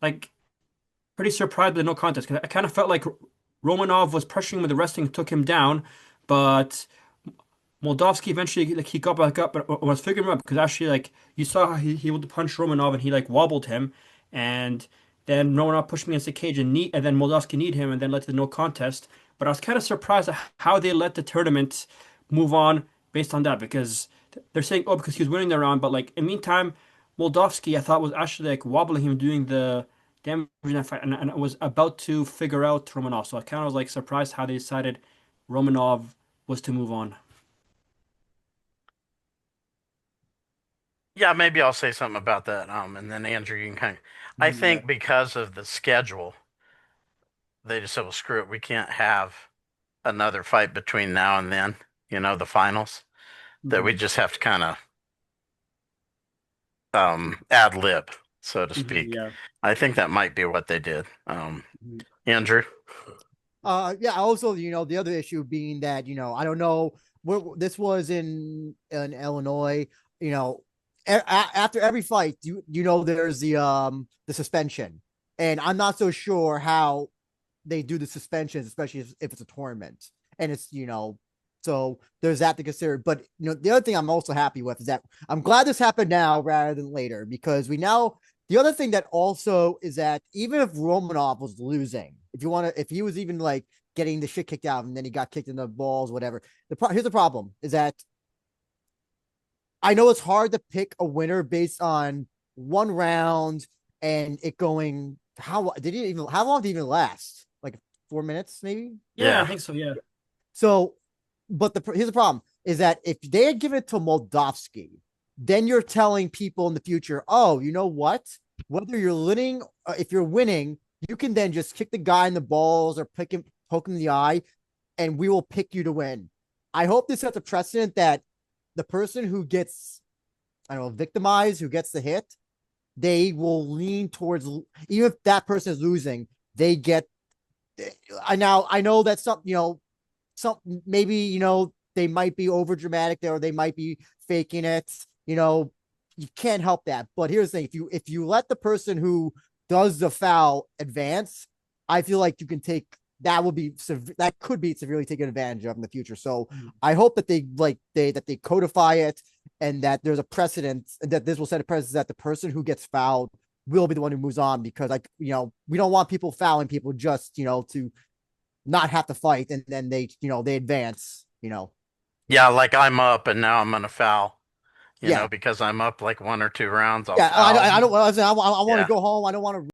like pretty surprised with no contest because I kind of felt like Romanov was pressuring him with the wrestling, took him down, but Moldavsky eventually like he got back up and was figuring him out because actually like you saw how he would punch Romanov and he like wobbled him and then Romanov pushed him against the cage and then Moldavsky kneed him and then led to no contest. But I was kind of surprised at how they let the tournament move on based on that because they're saying oh because he was winning the round, but like in the meantime Moldavsky I thought was actually like wobbling him doing the damage in that fight and was about to figure out Romanov. So I kind of was like surprised how they decided Romanov was to move on. Yeah, maybe I'll say something about that. And then Andrew, you can kind of. I Mhm, yeah. think because of the schedule, they just said, "Well, screw it. We can't have another fight between now and then. The finals. That we Mhm. just have to kind of ad lib, so to Mhm, speak." yeah. I think that might be what they did. Mhm. Andrew. Yeah. Also, the other issue being that I don't know where this was in Illinois. You know, after every fight, there's the suspension, and I'm not so sure how they do the suspensions, especially if it's a tournament, and it's so there's that to consider. But the other thing I'm also happy with is that I'm glad this happened now rather than later because we now the other thing that also is that even if Romanov was losing, if he was even like getting the shit kicked out and then he got kicked in the balls, whatever. Here's the problem: is that I know it's hard to pick a winner based on one round and it going. How long did it even last? Like 4 minutes, maybe. Yeah, I Yeah. think so. Yeah. So, but here's the problem: is that if they had given it to Moldavsky, then you're telling people in the future, oh, you know what? Whether you're winning, if you're winning, you can then just kick the guy in the balls or poke him in the eye, and we will pick you to win. I hope this sets a precedent that the person who gets, I don't know, victimized, who gets the hit, they will lean towards, even if that person is losing, they get. I know that some maybe they might be over dramatic there or they might be faking it. You can't help that. But here's the thing: if you let the person who does the foul advance, I feel like you can take that will be that could be severely taken advantage of in the future. So Mhm. I hope that they codify it and that there's a precedent that this will set a precedent that the person who gets fouled will be the one who moves on because we don't want people fouling people just to not have to fight and then they advance. Yeah, like I'm up and now I'm gonna foul. Yeah. Because I'm up like one or two rounds, I'll Yeah, foul. I don't I want to Yeah. go home. I don't want to